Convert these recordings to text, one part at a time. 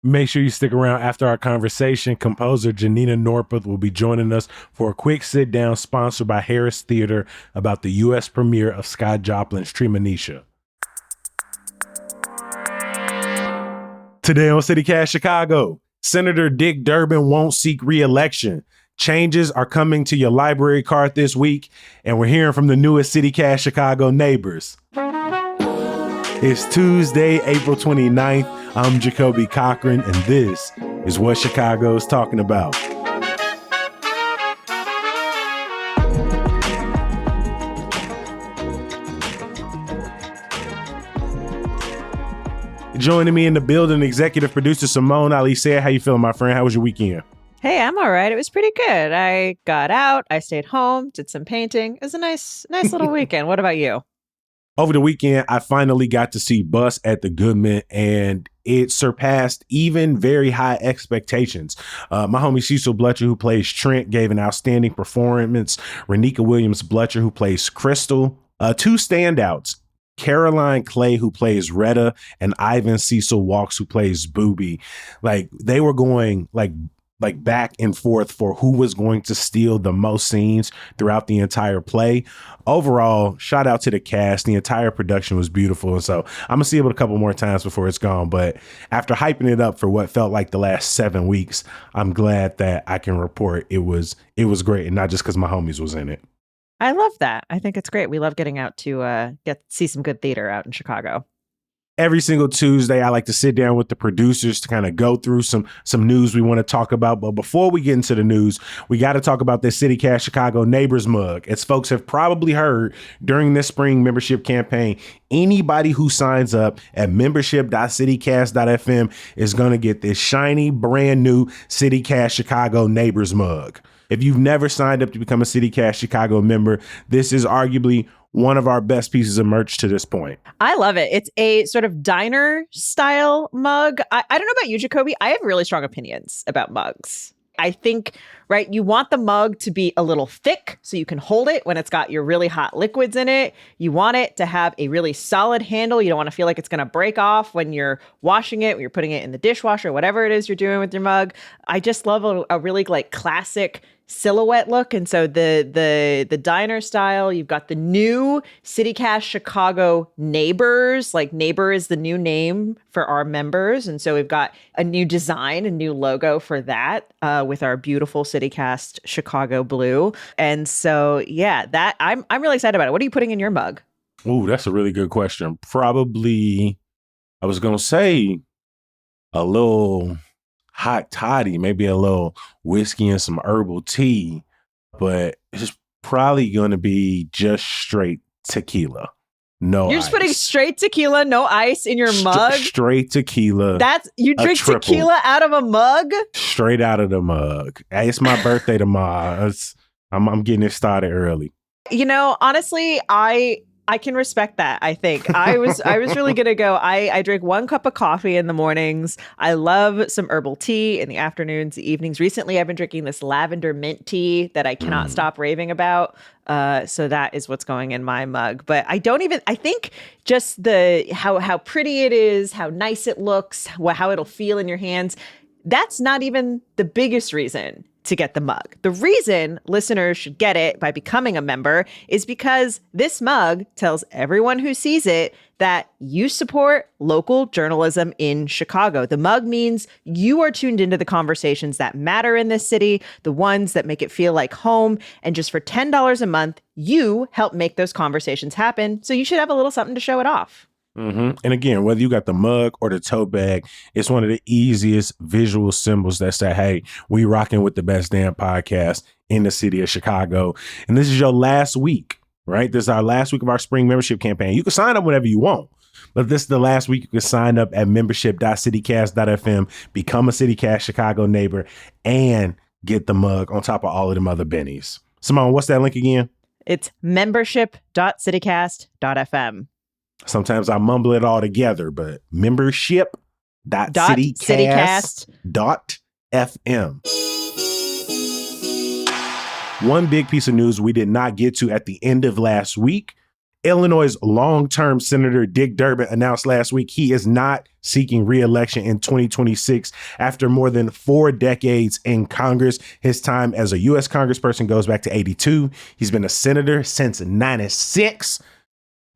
Make sure you stick around after our conversation. Composer Janina Norpeth will be joining us for a quick sit down sponsored by Harris Theater about the U.S. premiere of Scott Joplin's Treemonisha. Today on CityCast Chicago, Senator Dick Durbin won't seek re-election. Changes are coming to your library card this week, and we're hearing from the newest CityCast Chicago neighbors. It's Tuesday, April 29th. I'm Jacoby Cochran, and this is what Chicago's talking about. Joining me in the building, executive producer Simone Alicea. How you feeling, my friend? How was your weekend? Hey, I'm all right. It was pretty good. I got out, I stayed home, did some painting. It was a nice little weekend. What about you? Over the weekend, I finally got to see Bus at the Goodman, and it surpassed even very high expectations. My homie Cecil Bletcher, who plays Trent, gave an outstanding performance. Renika Williams-Bletcher, who plays Crystal. Two standouts, Caroline Clay, who plays Retta, and Ivan Cecil Walks, who plays Booby. Like, they were going like back and forth for who was going to steal the most scenes throughout the entire play. Overall, shout out to the cast. The entire production was beautiful. And so I'm gonna see it a couple more times before it's gone. But after hyping it up for what felt like the last 7 weeks, I'm glad that I can report it was great, and not just because my homies was in it. I love that. I think it's great. We love getting out to see some good theater out in Chicago. Every single Tuesday, I like to sit down with the producers to kind of go through some news we want to talk about. But before we get into the news, we got to talk about this CityCast Chicago Neighbors mug. As folks have probably heard during this spring membership campaign, anybody who signs up at membership.citycast.fm is going to get this shiny, brand new CityCast Chicago Neighbors mug. If you've never signed up to become a CityCast Chicago member, this is arguably one of our best pieces of merch to this point. I love it. It's a sort of diner style mug. I don't know about you, Jacoby. I have really strong opinions about mugs. I think, right, you want the mug to be a little thick so you can hold it when it's got your really hot liquids in it. You want it to have a really solid handle. You don't want to feel like it's going to break off when you're washing it, when you're putting it in the dishwasher, whatever it is you're doing with your mug. I just love a really like classic silhouette look. And so the diner style, you've got the new CityCast Chicago Neighbors. Like, Neighbor is the new name for our members. And so we've got a new design, a new logo for that, with our beautiful CityCast Chicago blue. And so, yeah, that I'm really excited about it. What are you putting in your mug? Oh, that's a really good question. Probably, I was going to say a little hot toddy, maybe a little whiskey and some herbal tea, but it's probably going to be just straight tequila. No, you're just putting straight tequila, no ice in your mug. Straight tequila. You drink tequila out of a mug? Straight out of the mug. Hey, it's my birthday tomorrow. I'm getting it started early. You know, honestly, I can respect that. I think I was really gonna go. I drink 1 cup of coffee in the mornings. I love some herbal tea in the afternoons, the evenings. Recently, I've been drinking this lavender mint tea that I cannot stop raving about. So that is what's going in my mug. But I think just how pretty it is, how nice it looks, how it'll feel in your hands. That's not even the biggest reason to get the mug. The reason listeners should get it by becoming a member is because this mug tells everyone who sees it that you support local journalism in Chicago. The mug means you are tuned into the conversations that matter in this city, the ones that make it feel like home. And just for $10 a month, you help make those conversations happen. So you should have a little something to show it off. Mm-hmm. And again, whether you got the mug or the tote bag, it's one of the easiest visual symbols that say, hey, we rocking with the best damn podcast in the city of Chicago. And this is your last week, right? This is our last week of our spring membership campaign. You can sign up whenever you want, but this is the last week you can sign up at membership.citycast.fm, become a CityCast Chicago neighbor, and get the mug on top of all of them other bennies. Simone, what's that link again? It's membership.citycast.fm. Sometimes I mumble it all together, but membership.citycast.fm. One big piece of news we did not get to at the end of last week Illinois' long-term Senator Dick Durbin announced last week he is not seeking re-election in 2026 after more than 4 decades in Congress. His time as a U.S. congressperson goes back to 82. He's been a senator since 96.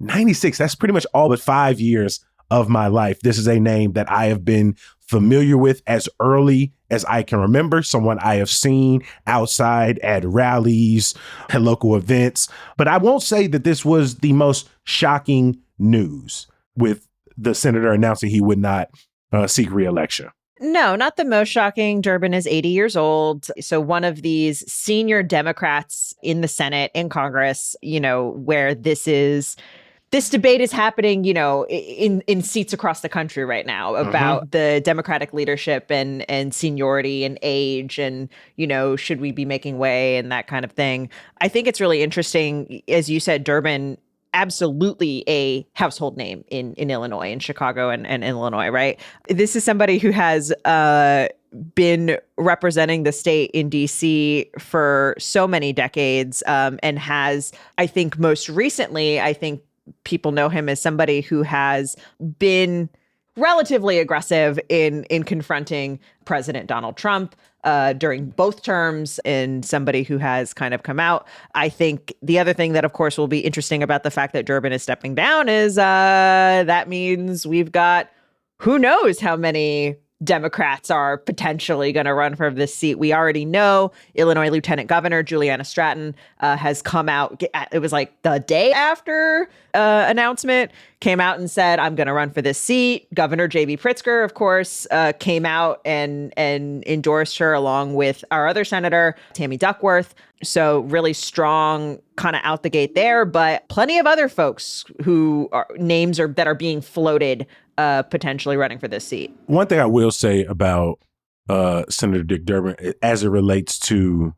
96, that's pretty much all but 5 years of my life. This is a name that I have been familiar with as early as I can remember, someone I have seen outside at rallies and local events. But I won't say that this was the most shocking news with the senator announcing he would not seek re-election. No, not the most shocking. Durbin is 80 years old. So one of these senior Democrats in the Senate, in Congress, where this debate is happening, in seats across the country right now about the Democratic leadership and seniority and age and, should we be making way and that kind of thing. I think it's really interesting. As you said, Durbin, absolutely a household name in Illinois, in Chicago and Illinois, right? This is somebody who has been representing the state in DC for so many decades and has, I think most recently, people know him as somebody who has been relatively aggressive in confronting President Donald Trump during both terms, and somebody who has kind of come out. I think the other thing that, of course, will be interesting about the fact that Durbin is stepping down is that means we've got who knows how many Democrats are potentially going to run for this seat. We already know Illinois Lieutenant Governor Juliana Stratton has come out. It was like the day after announcement, came out and said, I'm going to run for this seat. Governor J.B. Pritzker, of course, came out and endorsed her along with our other senator, Tammy Duckworth. So really strong kind of out the gate there, but plenty of other folks who are names that are being floated potentially running for this seat. One thing I will say about Senator Dick Durbin as it relates to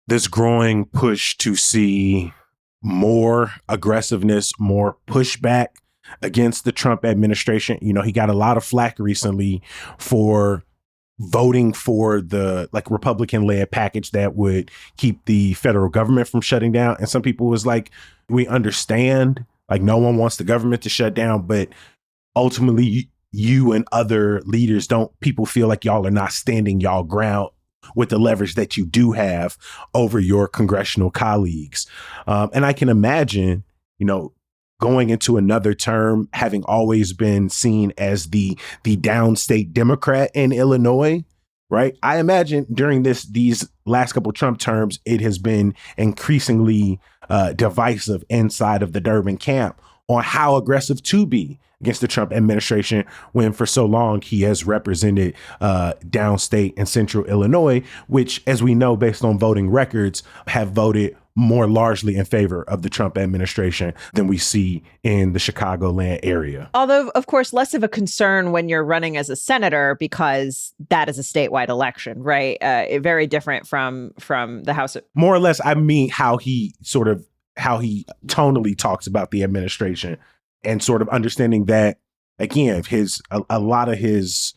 this growing push to see more aggressiveness, more pushback against the Trump administration. He got a lot of flack recently for voting for the Republican-led package that would keep the federal government from shutting down. And some people was like, we understand, no one wants the government to shut down, but ultimately you and other leaders people feel like y'all are not standing y'all ground with the leverage that you do have over your congressional colleagues. And I can imagine, going into another term, having always been seen as the downstate Democrat in Illinois, right? I imagine during these last couple Trump terms, it has been increasingly divisive inside of the Durbin camp on how aggressive to be against the Trump administration when for so long he has represented downstate and central Illinois, which, as we know, based on voting records, have voted more largely in favor of the Trump administration than we see in the Chicagoland area. Although, of course, less of a concern when you're running as a senator because that is a statewide election, right? Very different from the House. More or less, I mean, how he tonally talks about the administration and sort of understanding that, again, a lot of his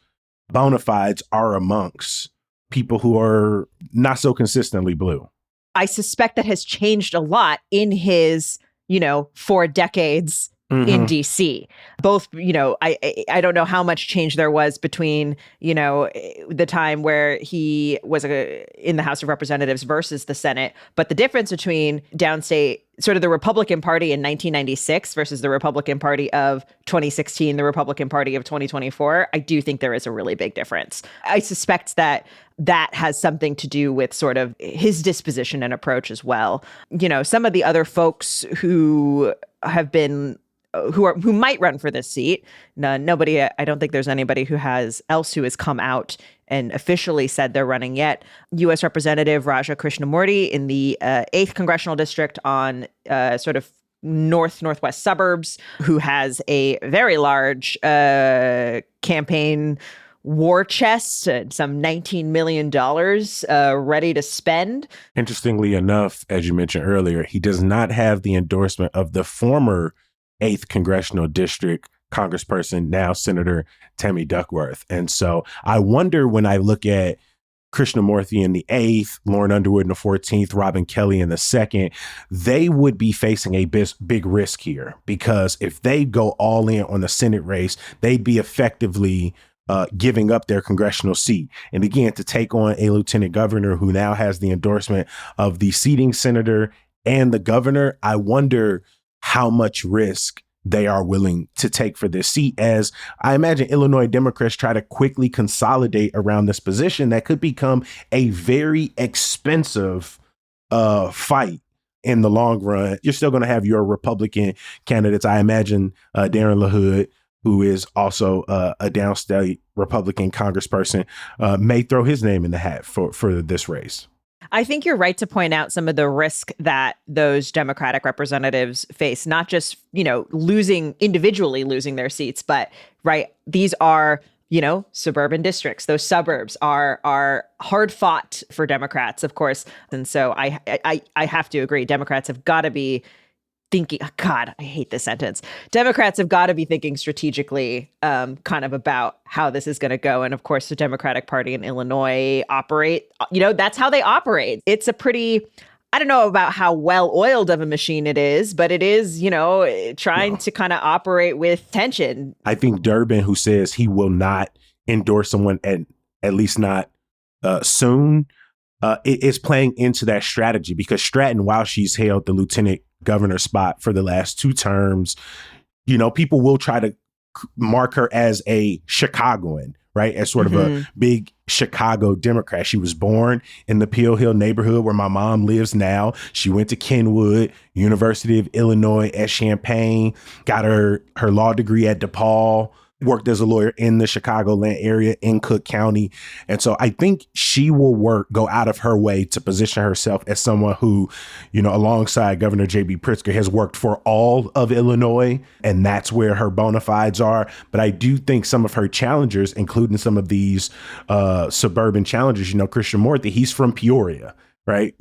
bona fides are amongst people who are not so consistently blue. I suspect that has changed a lot in his, 4 decades in DC. Both, I don't know how much change there was between, the time where he was in the House of Representatives versus the Senate. But the difference between downstate, sort of the Republican Party in 1996 versus the Republican Party of 2016, the Republican Party of 2024, I do think there is a really big difference. I suspect that has something to do with sort of his disposition and approach as well. Some of the other folks who have been who might run for this seat. Nobody, I don't think there's anybody who has come out and officially said they're running yet. U.S. Representative Raja Krishnamurti in the 8th Congressional District on sort of northwest suburbs, who has a very large campaign war chest, some $19 million ready to spend. Interestingly enough, as you mentioned earlier, he does not have the endorsement of the former 8th Congressional District Congressperson, now Senator Tammy Duckworth. And so I wonder, when I look at Krishnamurthy in the 8th, Lauren Underwood in the 14th, Robin Kelly in the 2nd, they would be facing a big risk here, because if they go all in on the Senate race, they'd be effectively giving up their congressional seat. And again, to take on a lieutenant governor who now has the endorsement of the seating senator and the governor, I wonder how much risk they are willing to take for this seat, as I imagine Illinois Democrats try to quickly consolidate around this position that could become a very expensive fight in the long run. You're still going to have your Republican candidates. I imagine Darren LaHood, who is also a downstate Republican congressperson, may throw his name in the hat for this race. I think you're right to point out some of the risk that those Democratic representatives face, not just, individually losing their seats, but these are, suburban districts. Those suburbs are hard fought for Democrats, of course. And so I have to agree. Democrats have got to be thinking, God, I hate this sentence. Democrats have got to be thinking strategically kind of about how this is going to go. And of course, the Democratic Party in Illinois that's how they operate. It's a pretty, I don't know about how well oiled of a machine it is, but it is, trying to kind of operate with tension. I think Durbin, who says he will not endorse someone at least not soon, is playing into that strategy, because Stratton, while she's held the lieutenant governor spot for the last 2 terms, people will try to mark her as a Chicagoan, right? As sort of a big Chicago Democrat. She was born in the Peel Hill neighborhood where my mom lives now. She went to Kenwood, University of Illinois at Champaign, got her law degree at DePaul, worked as a lawyer in the Chicagoland area in Cook County. And so I think she will go out of her way to position herself as someone who, alongside Governor J.B. Pritzker, has worked for all of Illinois, and that's where her bona fides are. But I do think some of her challengers, including some of these suburban challengers, Krishnamurthy, he's from Peoria. Right.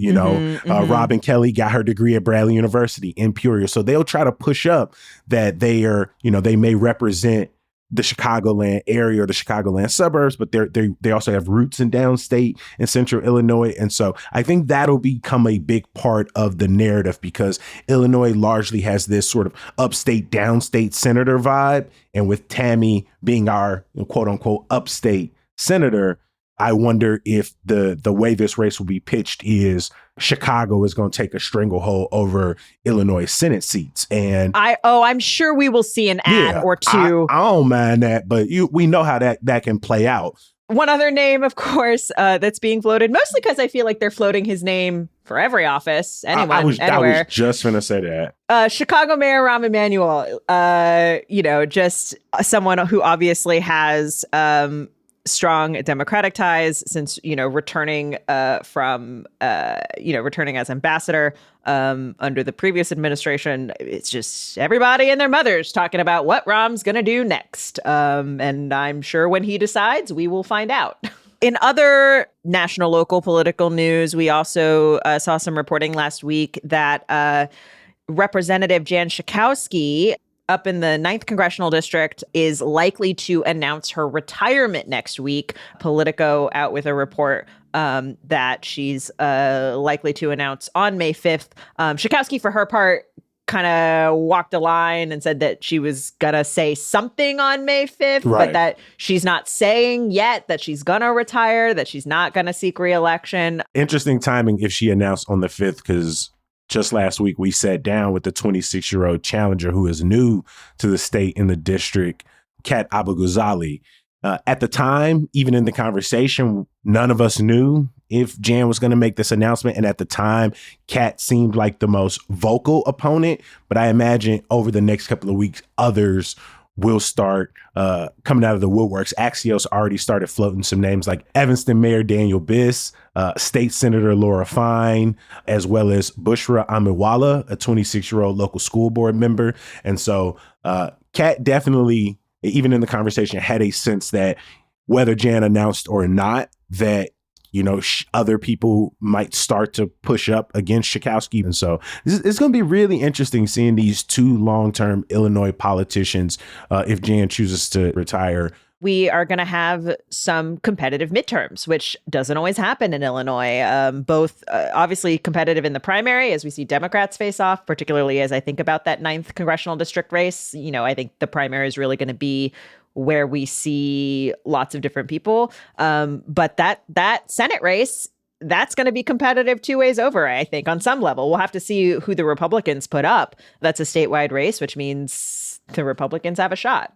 Robin Kelly got her degree at Bradley University in Peoria. So they'll try to push up that they are, they may represent the Chicagoland area or the Chicagoland suburbs, but they also have roots in downstate and central Illinois. And so I think that'll become a big part of the narrative, because Illinois largely has this sort of upstate, downstate senator vibe. And with Tammy being our quote unquote upstate senator, I wonder if the way this race will be pitched is Chicago is going to take a stranglehold over Illinois Senate seats. And I'm sure we will see an ad or two. I don't mind that, but we know how that can play out. One other name, of course, that's being floated, mostly because I feel like they're floating his name for every office. Anywhere. I was just going to say that. Chicago Mayor Rahm Emanuel, just someone who obviously has strong Democratic ties since, returning returning as ambassador under the previous administration. It's just everybody and their mothers talking about what Rahm's going to do next. And I'm sure when he decides, we will find out. In other national, local political news, we also saw some reporting last week that Representative Jan Schakowsky up in the 9th Congressional District is likely to announce her retirement next week. Politico out with a report that she's likely to announce on May 5th. Schakowsky, for her part, kind of walked a line and said that she was going to say something on May 5th, but that she's not saying yet that she's going to retire, that she's not going to seek re-election. Interesting timing if she announced on the 5th, because just last week, we sat down with the 26-year-old challenger who is new to the state in the district, Kat Abu-Ghazali. At the time, even in the conversation, none of us knew if Jan was going to make this announcement. And at the time, Kat seemed like the most vocal opponent. But I imagine over the next couple of weeks, others will start coming out of the woodworks. Axios already started floating some names like Evanston Mayor Daniel Biss, State Senator Laura Fine, as well as Bushra Amiwala, a 26-year-old local school board member. And so Kat definitely, even in the conversation, had a sense that whether Jan announced or not, that other people might start to push up against Schakowsky. And so it's going to be really interesting seeing these 2 long-term Illinois politicians, if Jan chooses to retire, We are going to have some competitive midterms, which doesn't always happen in Illinois. Both obviously competitive in the primary as we see Democrats face off, particularly as I think about that 9th congressional district race. I think the primary is really going to be where we see lots of different people. But that Senate race, that's going to be competitive two ways over, I think, on some level. We'll have to see who the Republicans put up. That's a statewide race, which means the Republicans have a shot.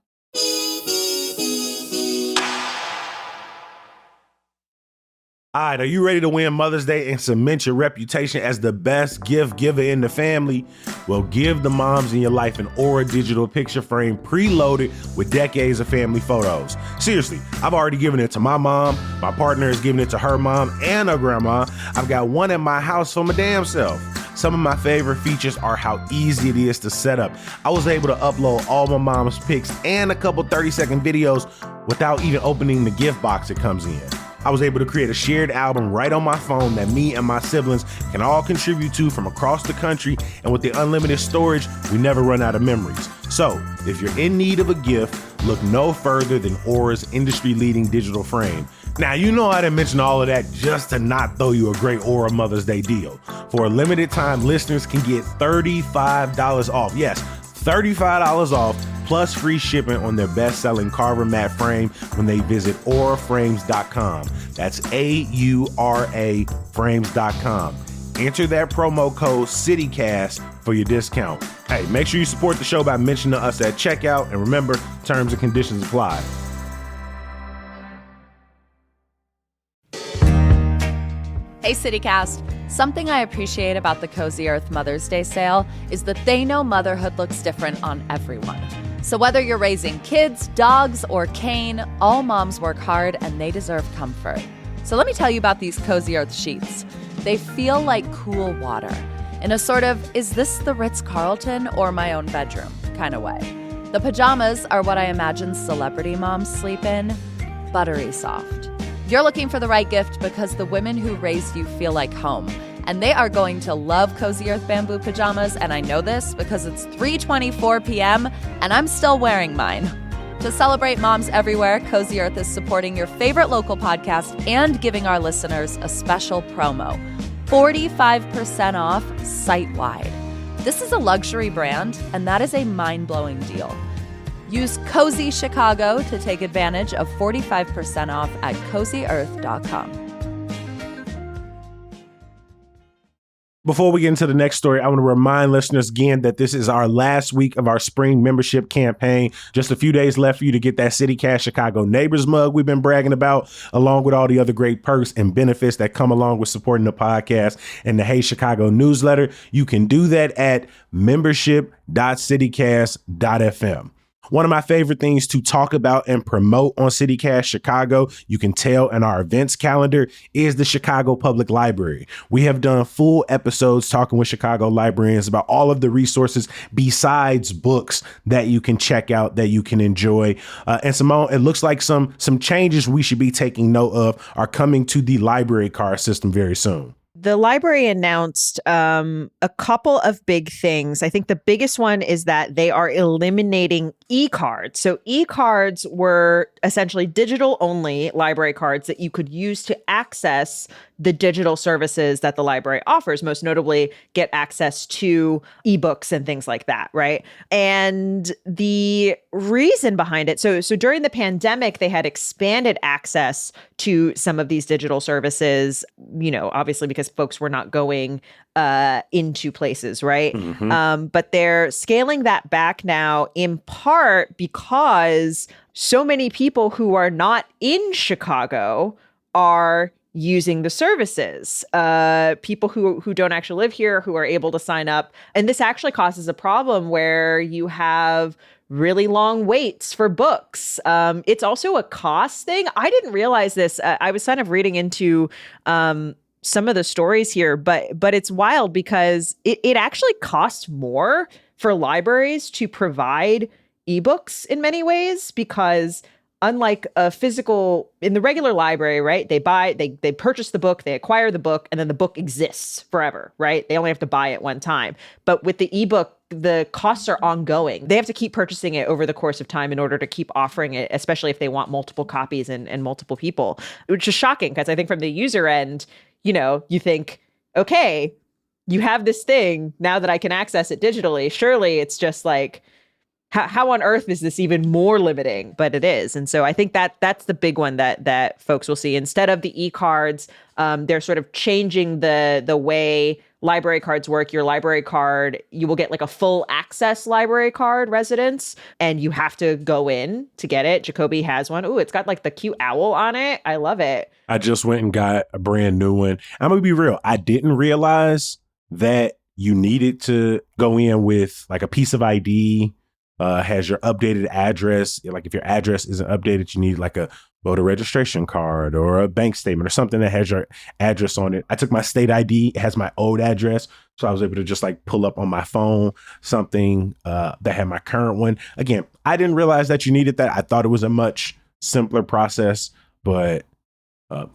All right, are you ready to win Mother's Day and cement your reputation as the best gift giver in the family? Well, give the moms in your life an Aura digital picture frame preloaded with decades of family photos. Seriously, I've already given it to my mom. My partner has given it to her mom and her grandma. I've got one at my house for my damn self. Some of my favorite features are how easy it is to set up. I was able to upload all my mom's pics and a couple 30-second videos without even opening the gift box it comes in. I was able to create a shared album right on my phone that me and my siblings can all contribute to from across the country, and with the unlimited storage, we never run out of memories. So, if you're in need of a gift, look no further than Aura's industry-leading digital frame. Now, you know I didn't mention all of that just to not throw you a great Aura Mother's Day deal. For a limited time, listeners can get $35 off. Yes, $35 off, plus free shipping on their best-selling Carver matte frame when they visit auraframes.com. That's AURA frames.com. Enter that promo code CityCast for your discount. Hey, make sure you support the show by mentioning us at checkout, and remember, terms and conditions apply. Hey CityCast, something I appreciate about the Cozy Earth Mother's Day sale is that they know motherhood looks different on everyone. So whether you're raising kids, dogs, or cane, all moms work hard and they deserve comfort. So let me tell you about these Cozy Earth sheets. They feel like cool water, in a sort of, is this the Ritz-Carlton or my own bedroom kind of way. The pajamas are what I imagine celebrity moms sleep in, buttery soft. You're looking for the right gift because the women who raised you feel like home, and they are going to love Cozy Earth bamboo pajamas, and I know this because it's 3:24 p.m. and I'm still wearing mine. To celebrate moms everywhere, Cozy Earth is supporting your favorite local podcast and giving our listeners a special promo, 45% off site-wide. This is a luxury brand, and that is a mind-blowing deal. Use Cozy Chicago to take advantage of 45% off at CozyEarth.com. Before we get into the next story, I want to remind listeners again that this is our last week of our spring membership campaign. Just a few days left for you to get that CityCast Chicago Neighbors mug we've been bragging about, along with all the other great perks and benefits that come along with supporting the podcast and the Hey Chicago newsletter. You can do that at membership.citycast.fm. One of my favorite things to talk about and promote on CityCast Chicago, you can tell in our events calendar, is the Chicago Public Library. We have done full episodes talking with Chicago librarians about all of the resources besides books that you can check out, that you can enjoy. And Simone, it looks like some changes we should be taking note of are coming to the library card system very soon. The library announced a couple of big things. I think the biggest one is that they are eliminating e-cards. So e-cards were essentially digital-only library cards that you could use to access the digital services that the library offers, most notably get access to ebooks and things like that, right? And the reason behind it, so during the pandemic, they had expanded access to some of these digital services, obviously because folks were not going into places, right? Mm-hmm. But they're scaling that back now in part because so many people who are not in Chicago are using the services. People who don't actually live here, who are able to sign up. And this actually causes a problem where you have really long waits for books. It's also a cost thing. I didn't realize this. I was kind of reading into some of the stories here, but it's wild because it actually costs more for libraries to provide ebooks in many ways because unlike a physical, in the regular library, right? They purchase the book, they acquire the book, and then the book exists forever, right? They only have to buy it one time. But with the ebook, the costs are ongoing. They have to keep purchasing it over the course of time in order to keep offering it, especially if they want multiple copies and multiple people, which is shocking because I think from the user end, you think, okay, you have this thing now that I can access it digitally. Surely it's just like, how on earth is this even more limiting? But it is. And so I think that's the big one that folks will see. Instead of the e-cards, they're sort of changing the way library cards work. Your library card, you will get like a full access library card residence, and you have to go in to get it. Jacoby has one. Ooh, it's got like the cute owl on it. I love it. I just went and got a brand new one. I'm going to be real. I didn't realize that you needed to go in with like a piece of ID, has your updated address. Like if your address isn't updated, you need like a voter registration card or a bank statement or something that has your address on it. I took my state ID. It has my old address. So I was able to just like pull up on my phone something that had my current one. Again, I didn't realize that you needed that. I thought it was a much simpler process, but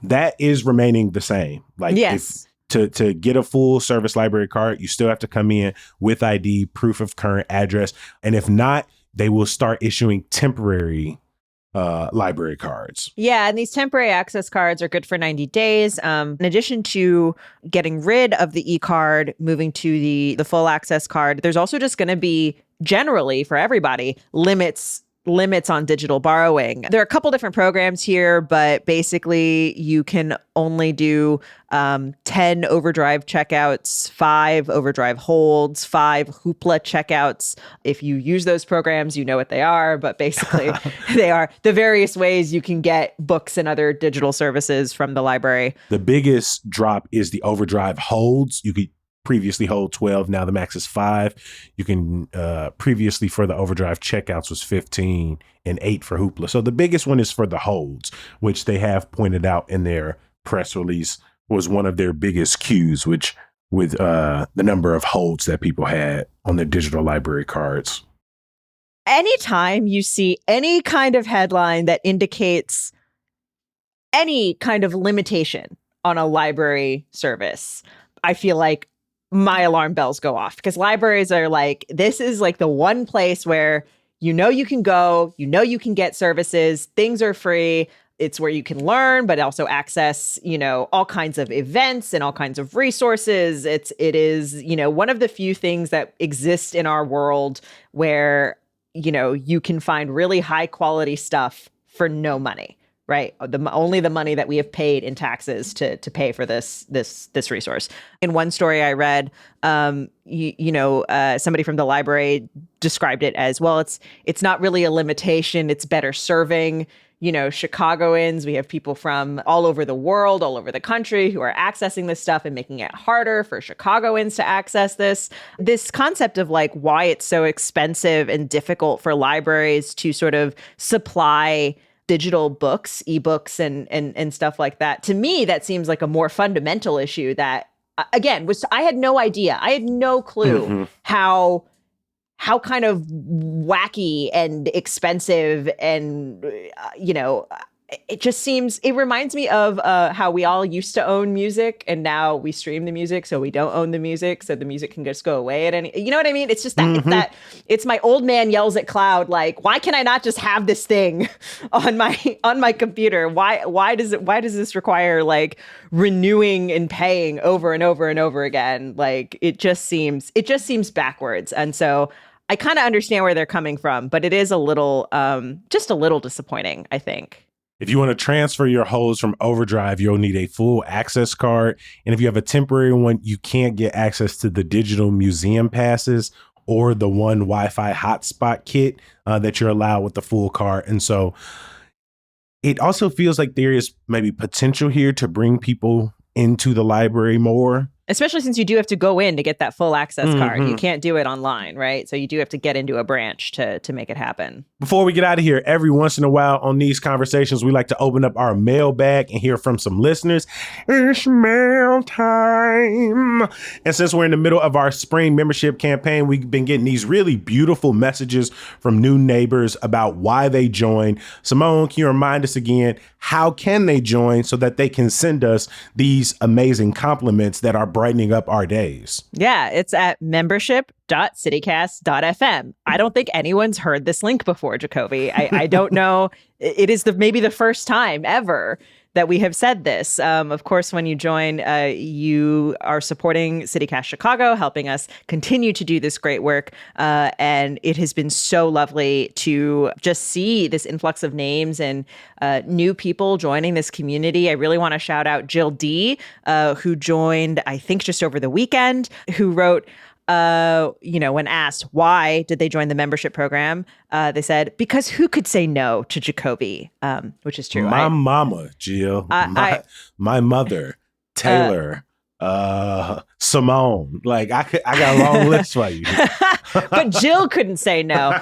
that is remaining the same. Like yes. To get a full service library card, you still have to come in with ID, proof of current address. And if not, they will start issuing temporary library cards. Yeah, and these temporary access cards are good for 90 days. In addition to getting rid of the e-card, moving to the full access card, there's also just going to be generally for everybody limits on digital borrowing. There are a couple different programs here, but basically you can only do 10 overdrive checkouts, 5 overdrive holds, 5 Hoopla checkouts. If you use those programs, you know what they are, but basically they are the various ways you can get books and other digital services from the library. The biggest drop is the overdrive holds. You could previously hold 12. Now the max is 5. You can previously for the overdrive checkouts was 15 and 8 for Hoopla. So the biggest one is for the holds, which they have pointed out in their press release was one of their biggest cues, which with the number of holds that people had on their digital library cards. Anytime you see any kind of headline that indicates any kind of limitation on a library service, I feel like my alarm bells go off, because libraries are like, this is like the one place where you can go, you can get services, things are free. It's where you can learn, but also access, all kinds of events and all kinds of resources. It is, one of the few things that exist in our world where, you can find really high quality stuff for no money. Right. Only the money that we have paid in taxes to pay for this resource. In one story I read, somebody from the library described it as, well, it's not really a limitation. It's better serving, Chicagoans. We have people from all over the world, all over the country who are accessing this stuff and making it harder for Chicagoans to access this. This concept of like why it's so expensive and difficult for libraries to sort of supply digital books, ebooks, and stuff like that. To me, that seems like a more fundamental issue that, again, I had no idea. I had no clue how kind of wacky and expensive and, it reminds me of how we all used to own music and now we stream the music, so we don't own the music, so the music can just go away at any, you know what I mean? It's just that, it's my old man yells at cloud, like, why can I not just have this thing on my computer? Why does this require like renewing and paying over and over and over again? Like, it just seems backwards. And so I kind of understand where they're coming from, but it is just a little disappointing, I think. If you want to transfer your holds from overdrive, you'll need a full access card. And if you have a temporary one, you can't get access to the digital museum passes or the one Wi-Fi hotspot kit that you're allowed with the full card. And so it also feels like there is maybe potential here to bring people into the library more. Especially since you do have to go in to get that full access card. You can't do it online, right? So you do have to get into a branch to make it happen. Before we get out of here, every once in a while on these conversations, we like to open up our mailbag and hear from some listeners. It's mail time. And since we're in the middle of our spring membership campaign, we've been getting these really beautiful messages from new neighbors about why they joined. Simone, can you remind us again, how can they join so that they can send us these amazing compliments that are brightening up our days? Yeah, it's at membership.citycast.fm. I don't think anyone's heard this link before, Jacoby. I don't know. It is maybe the first time ever that we have said this. Of course, when you join, you are supporting CityCast Chicago, helping us continue to do this great work. And it has been so lovely to just see this influx of names and new people joining this community. I really want to shout out Jill D, who joined, I think, just over the weekend, who wrote, when asked why did they join the membership program, they said, because who could say no to Jacoby, which is true. My mama, Jill, my mother, Taylor, Simone. Like I got a long list for you. But Jill couldn't say no.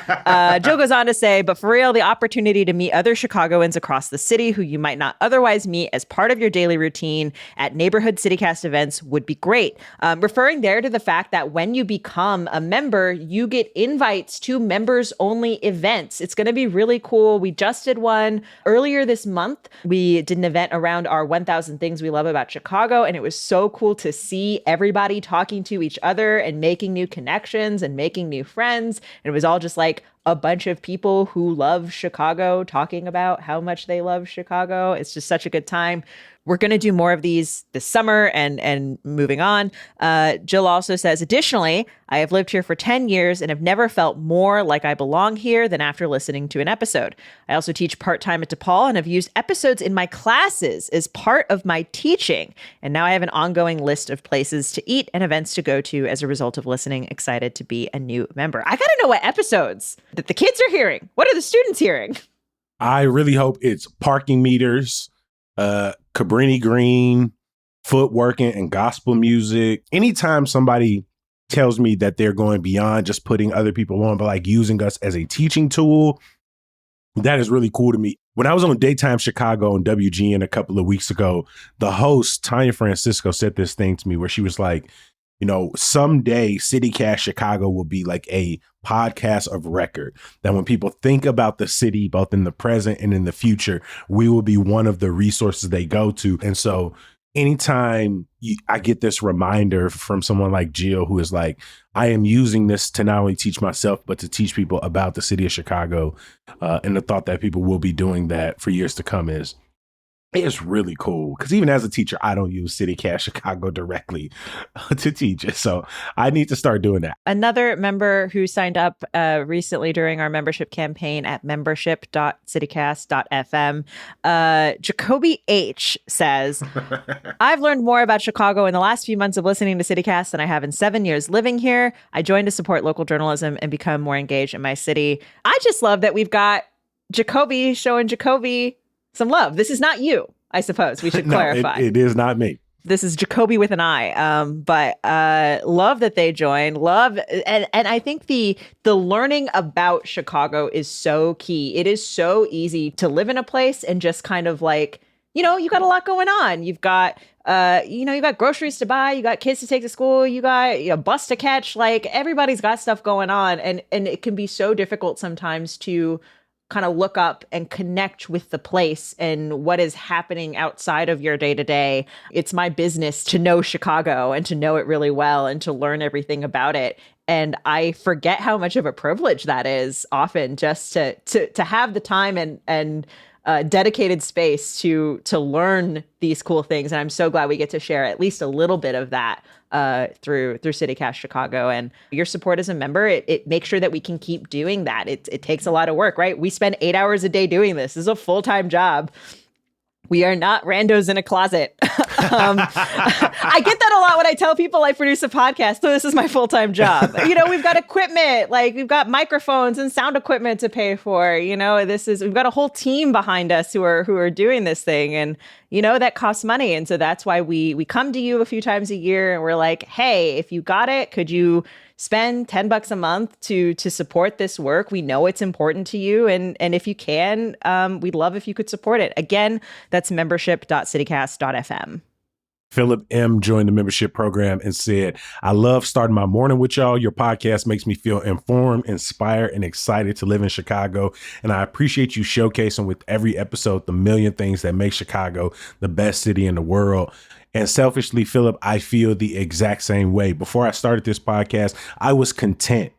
Jill goes on to say, but for real, the opportunity to meet other Chicagoans across the city who you might not otherwise meet as part of your daily routine at neighborhood CityCast events would be great. Referring there to the fact that when you become a member, you get invites to members-only events. It's going to be really cool. We just did one earlier this month. We did an event around our 1,000 Things We Love About Chicago, and it was so cool to see everybody talking to each other and making new connections and making new friends. And it was all just like a bunch of people who love Chicago talking about how much they love Chicago. It's just such a good time. We're going to do more of these this summer and moving on. Jill also says, additionally, I have lived here for 10 years and have never felt more like I belong here than after listening to an episode. I also teach part-time at DePaul and have used episodes in my classes as part of my teaching. And now I have an ongoing list of places to eat and events to go to as a result of listening. Excited to be a new member. I got to know what episodes that the kids are hearing. What are the students hearing? I really hope it's parking meters, Cabrini Green, footworking, and gospel music. Anytime somebody tells me that they're going beyond just putting other people on, but like using us as a teaching tool, that is really cool to me. When I was on Daytime Chicago on WGN a couple of weeks ago, the host, Tanya Francisco, said this thing to me where she was like, someday CityCast Chicago will be like a podcast of record, that when people think about the city, both in the present and in the future, we will be one of the resources they go to. And so anytime I get this reminder from someone like Jill, who is like, I am using this to not only teach myself, but to teach people about the city of Chicago, and the thought that people will be doing that for years to come it's really cool. Because even as a teacher, I don't use CityCast Chicago directly to teach it. So I need to start doing that. Another member who signed up recently during our membership campaign at membership.citycast.fm, Jacoby H says, I've learned more about Chicago in the last few months of listening to CityCast than I have in 7 years living here. I joined to support local journalism and become more engaged in my city. I just love that we've got Jacoby showing Jacoby some love. This is not you, I suppose. We should clarify. It is not me. This is Jacoby with an I. But love that they joined. Love, and I think the learning about Chicago is so key. It is so easy to live in a place and just kind of like, you got a lot going on. You've got you got groceries to buy, you got kids to take to school, you got a bus to catch. Like everybody's got stuff going on, and it can be so difficult sometimes to kind of look up and connect with the place and what is happening outside of your day-to-day. It's my business to know Chicago and to know it really well and to learn everything about it. And I forget how much of a privilege that is often, just to have the time and dedicated space to learn these cool things. And I'm so glad we get to share at least a little bit of that through CityCast Chicago. And your support as a member, it makes sure that we can keep doing that. It takes a lot of work, right? We spend 8 hours a day doing this. This is a full-time job. We are not randos in a closet. I get that a lot when I tell people I produce a podcast. So this is my full-time job. We've got equipment, like we've got microphones and sound equipment to pay for. We've got a whole team behind us who are doing this thing. And, that costs money. And so that's why we come to you a few times a year and we're like, hey, if you got it, could you spend $10 a month to support this work? We know it's important to you. And if you can, we'd love if you could support it. Again, that's membership.citycast.fm. Philip M. joined the membership program and said, I love starting my morning with y'all. Your podcast makes me feel informed, inspired, and excited to live in Chicago. And I appreciate you showcasing with every episode the million things that make Chicago the best city in the world. And selfishly, Philip, I feel the exact same way. Before I started this podcast, I was content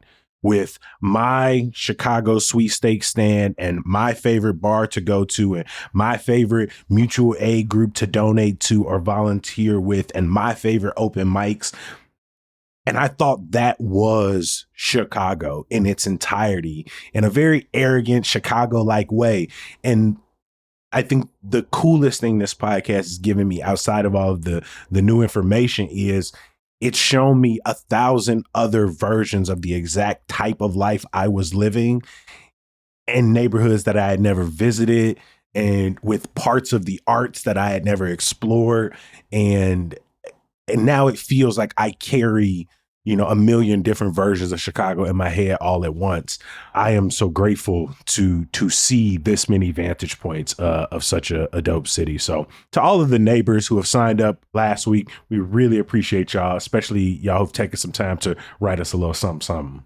with my Chicago sweepstakes stand and my favorite bar to go to and my favorite mutual aid group to donate to or volunteer with and my favorite open mics. And I thought that was Chicago in its entirety in a very arrogant Chicago-like way. And I think the coolest thing this podcast has given me outside of all of the new information is it's shown me 1,000 other versions of the exact type of life I was living in neighborhoods that I had never visited and with parts of the arts that I had never explored. And now it feels like I carry, a million different versions of Chicago in my head all at once. I am so grateful to see this many vantage points of such a dope city. So to all of the neighbors who have signed up last week, we really appreciate y'all, especially y'all who've taken some time to write us a little something.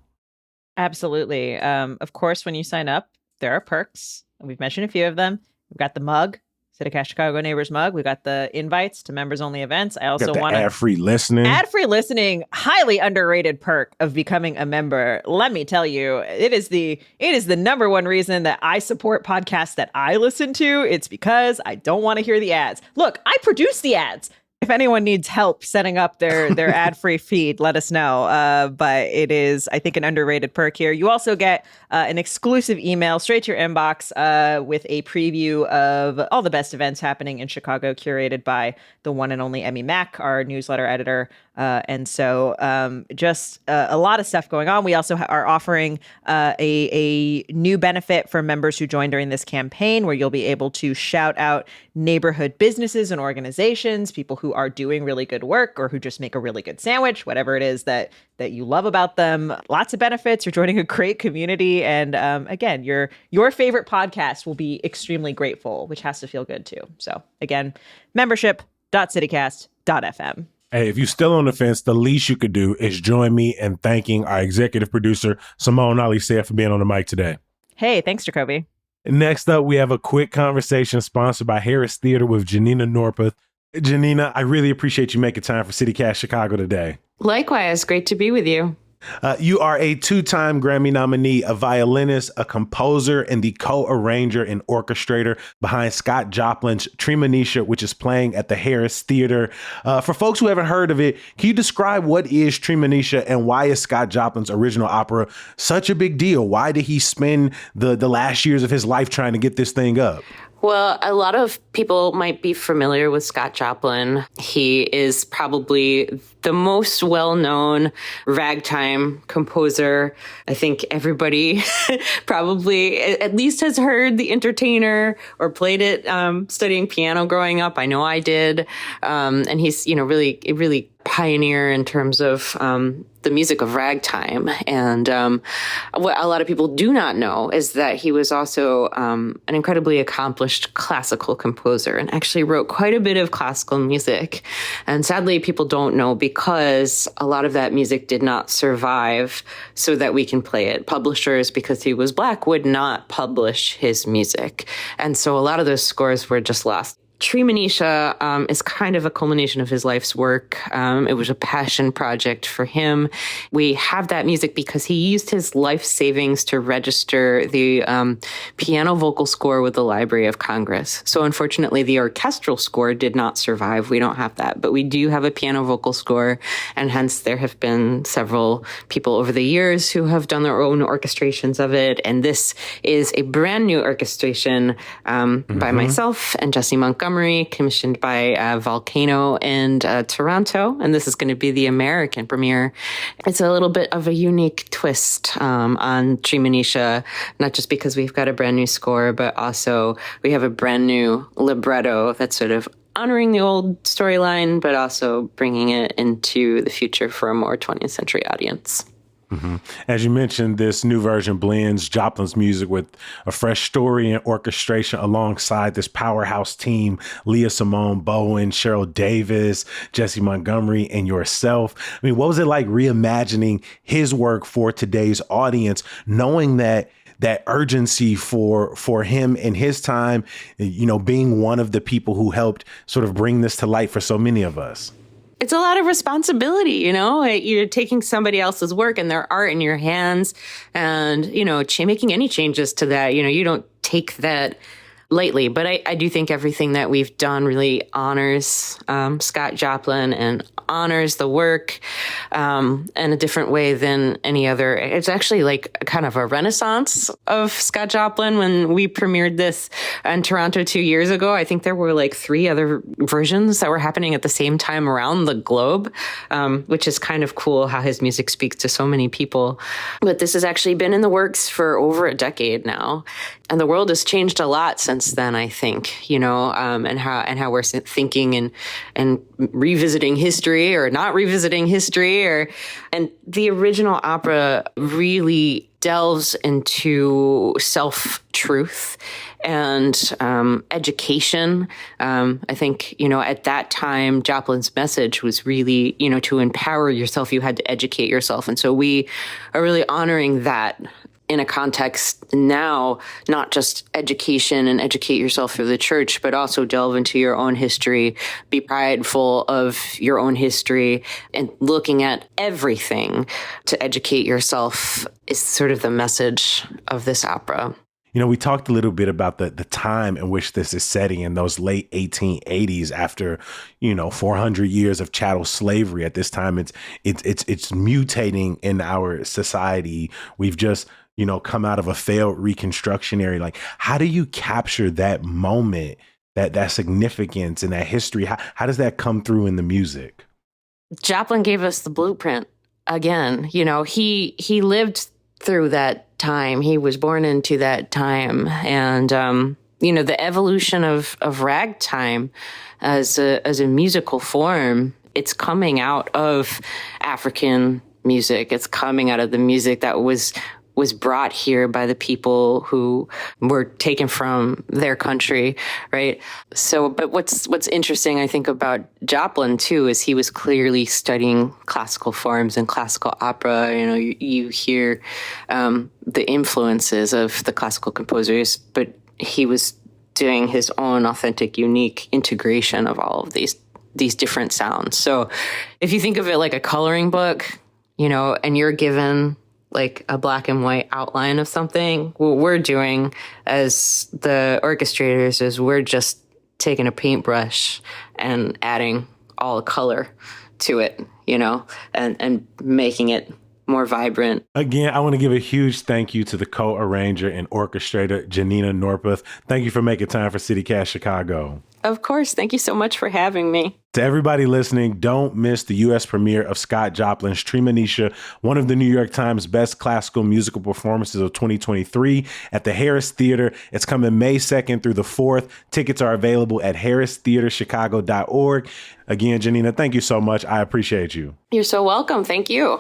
Absolutely. Of course, when you sign up, there are perks. We've mentioned a few of them. We've got the mug. CityCast Chicago Neighbors mug. We got the invites to members only events. I also want ad-free listening. Ad-free listening, highly underrated perk of becoming a member. Let me tell you, it is the number one reason that I support podcasts that I listen to. It's because I don't want to hear the ads. Look, I produce the ads. If anyone needs help setting up their ad-free feed, let us know. But it is, I think, an underrated perk here. You also get an exclusive email straight to your inbox with a preview of all the best events happening in Chicago, curated by the one and only Emmy Mack, our newsletter editor. And so just a lot of stuff going on. We also are offering a new benefit for members who join during this campaign, where you'll be able to shout out neighborhood businesses and organizations, people who are doing really good work or who just make a really good sandwich, whatever it is that you love about them. Lots of benefits. You're joining a great community. And again, your favorite podcast will be extremely grateful, which has to feel good too. So again, membership.citycast.fm. Hey, if you're still on the fence, the least you could do is join me in thanking our executive producer, Simone Alicea, for being on the mic today. Hey, thanks, Jacoby. Next up, we have a quick conversation sponsored by Harris Theater with Janina Norpeth. Janina, I really appreciate you making time for CityCast Chicago today. Likewise, great to be with you. You are a two-time Grammy nominee, a violinist, a composer, and the co-arranger and orchestrator behind Scott Joplin's Treemonisha, which is playing at the Harris Theater. For folks who haven't heard of it, can you describe what is Treemonisha and why is Scott Joplin's original opera such a big deal? Why did he spend the last years of his life trying to get this thing up? Well, a lot of people might be familiar with Scott Joplin. He is probably the most well-known ragtime composer. I think everybody probably at least has heard The Entertainer or played it studying piano growing up. I know I did. And he's, really pioneer in terms of the music of ragtime. And what a lot of people do not know is that he was also an incredibly accomplished classical composer and actually wrote quite a bit of classical music. And sadly, people don't know because a lot of that music did not survive so that we can play it. Publishers, because he was Black, would not publish his music. And so a lot of those scores were just lost. Treemonisha is kind of a culmination of his life's work. It was a passion project for him. We have that music because he used his life savings to register the piano vocal score with the Library of Congress. So unfortunately, the orchestral score did not survive. We don't have that, but we do have a piano vocal score, and hence there have been several people over the years who have done their own orchestrations of it. And this is a brand new orchestration by myself and Jesse Montgomery, commissioned by Volcano and Toronto, and this is going to be the American premiere. It's a little bit of a unique twist on Treemonisha, not just because we've got a brand new score, but also we have a brand new libretto that sort of honoring the old storyline, but also bringing it into the future for a more 20th century audience. Mm-hmm. As you mentioned, this new version blends Joplin's music with a fresh story and orchestration alongside this powerhouse team, Leah Simone Bowen, Cheryl Davis, Jesse Montgomery, and yourself. I mean, what was it like reimagining his work for today's audience, knowing that urgency for him in his time, you know, being one of the people who helped sort of bring this to light for so many of us? It's a lot of responsibility, you know, you're taking somebody else's work and their art in your hands and, you know, making any changes to that, you know, you don't take that lightly. But I do think everything that we've done really honors Scott Joplin and honors the work in a different way than any other. It's actually like kind of a renaissance of Scott Joplin. When we premiered this in Toronto 2 years ago, I think there were like 3 other versions that were happening at the same time around the globe, which is kind of cool how his music speaks to so many people. But this has actually been in the works for over a decade now. And the world has changed a lot since then, I think, you know, and how we're thinking and revisiting history or not revisiting history. And the original opera really delves into self-truth and education. I think, you know, at that time, Joplin's message was really, you know, to empower yourself, you had to educate yourself. And so we are really honoring that in a context now, not just education and educate yourself through the church, but also delve into your own history, be prideful of your own history, and looking at everything to educate yourself is sort of the message of this opera. You know, we talked a little bit about the time in which this is setting in those late 1880s after, you know, 400 years of chattel slavery. At this time, it's mutating in our society. We've just, you know, come out of a failed Reconstruction era. Like, how do you capture that moment, that significance and that history? How does that come through in the music? Joplin gave us the blueprint again. You know, he lived through that time. He was born into that time. And, you know, the evolution of ragtime as a musical form, it's coming out of African music. It's coming out of the music that was brought here by the people who were taken from their country, right? So, but what's interesting, I think, about Joplin, too, is he was clearly studying classical forms and classical opera. You know, you hear the influences of the classical composers, but he was doing his own authentic, unique integration of all of these different sounds. So if you think of it like a coloring book, you know, and you're given like a black and white outline of something, what we're doing as the orchestrators is we're just taking a paintbrush and adding all the color to it, you know, and making it more vibrant. Again, I want to give a huge thank you to the co-arranger and orchestrator, Janina Norpeth. Thank you for making time for CityCast Chicago. Of course. Thank you so much for having me. To everybody listening, don't miss the U.S. premiere of Scott Joplin's Treemonisha, one of the New York Times best classical musical performances of 2023 at the Harris Theater. It's coming May 2nd through the 4th. Tickets are available at harristheaterchicago.org. Again, Janina, thank you so much. I appreciate you. You're so welcome. Thank you.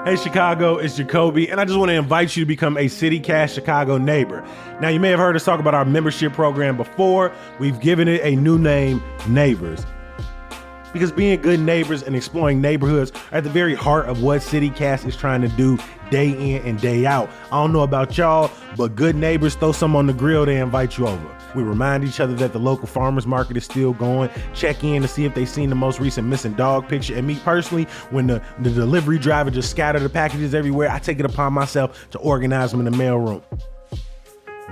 Hey Chicago, it's Jacoby, and I just want to invite you to become a CityCast Chicago neighbor. Now, you may have heard us talk about our membership program before. We've given it a new name, Neighbors. Because being good neighbors and exploring neighborhoods are at the very heart of what CityCast is trying to do day in and day out. I don't know about y'all, but good neighbors throw some on the grill, they invite you over. We remind each other that the local farmers market is still going, check in to see if they've seen the most recent missing dog picture. And me personally, when the delivery driver just scattered the packages everywhere, I take it upon myself to organize them in the mailroom.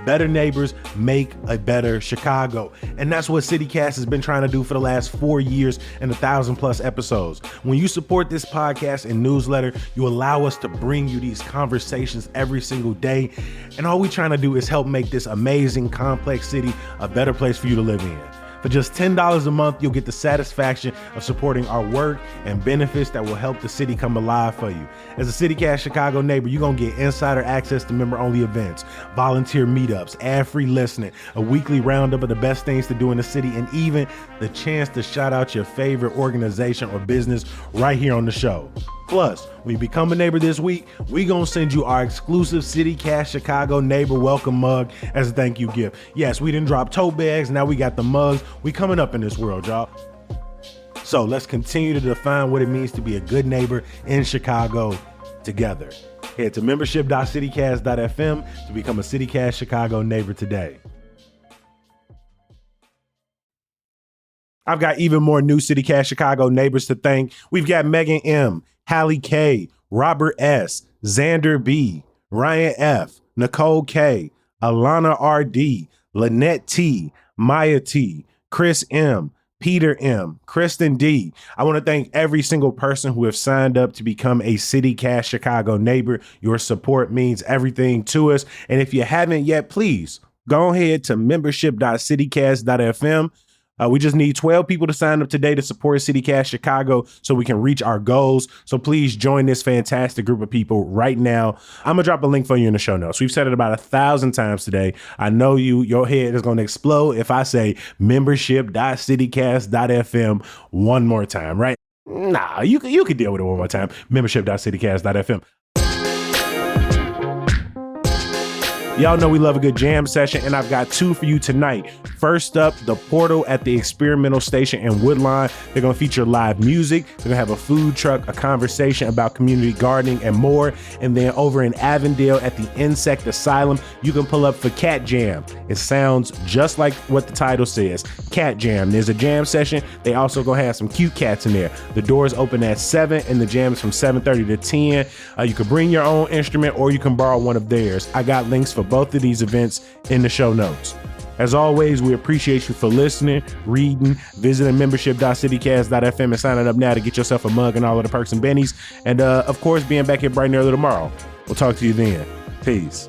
Better neighbors make a better Chicago. And that's what CityCast has been trying to do for the last 4 years and 1,000+ episodes. When you support this podcast and newsletter, you allow us to bring you these conversations every single day. And all we're trying to do is help make this amazing, complex city a better place for you to live in. For just $10 a month, you'll get the satisfaction of supporting our work and benefits that will help the city come alive for you. As a CityCast Chicago neighbor, you're going to get insider access to member-only events, volunteer meetups, ad-free listening, a weekly roundup of the best things to do in the city, and even the chance to shout out your favorite organization or business right here on the show. Plus, when you become a neighbor this week, we gonna send you our exclusive CityCast Chicago neighbor welcome mug as a thank you gift. Yes, we didn't drop tote bags, now we got the mugs. We coming up in this world, y'all. So let's continue to define what it means to be a good neighbor in Chicago together. Head to membership.citycast.fm to become a CityCast Chicago neighbor today. I've got even more new CityCast Chicago neighbors to thank. We've got Megan M., Hallie K., Robert S., Xander B., Ryan F., Nicole K., Alana R.D., Lynette T., Maya T., Chris M., Peter M., Kristen D. I want to thank every single person who have signed up to become a CityCast Chicago neighbor. Your support means everything to us. And if you haven't yet, please go ahead to membership.citycast.fm. We just need 12 people to sign up today to support CityCast Chicago so we can reach our goals. So please join this fantastic group of people right now. I'm going to drop a link for you in the show notes. We've said it about 1,000 times today. I know your head is going to explode if I say membership.citycast.fm one more time, right? Nah, you could deal with it one more time. Membership.citycast.fm. Y'all know we love a good jam session, and I've got two for you tonight. First up, The Portal at the Experimental Station in Woodlawn. They're going to feature live music. They're going to have a food truck, a conversation about community gardening, and more. And then over in Avondale at the Insect Asylum, you can pull up for CatJam. It sounds just like what the title says, CatJam. There's a jam session. They also going to have some cute cats in there. The doors open at 7, and the jam is from 7:30 to 10. You can bring your own instrument, or you can borrow one of theirs. I got links for both of these events in the show notes. As always, we appreciate you for listening, reading, visiting membership.citycast.fm and signing up now to get yourself a mug and all of the perks and bennies. And of course, being back here bright and early tomorrow. We'll talk to you then. Peace.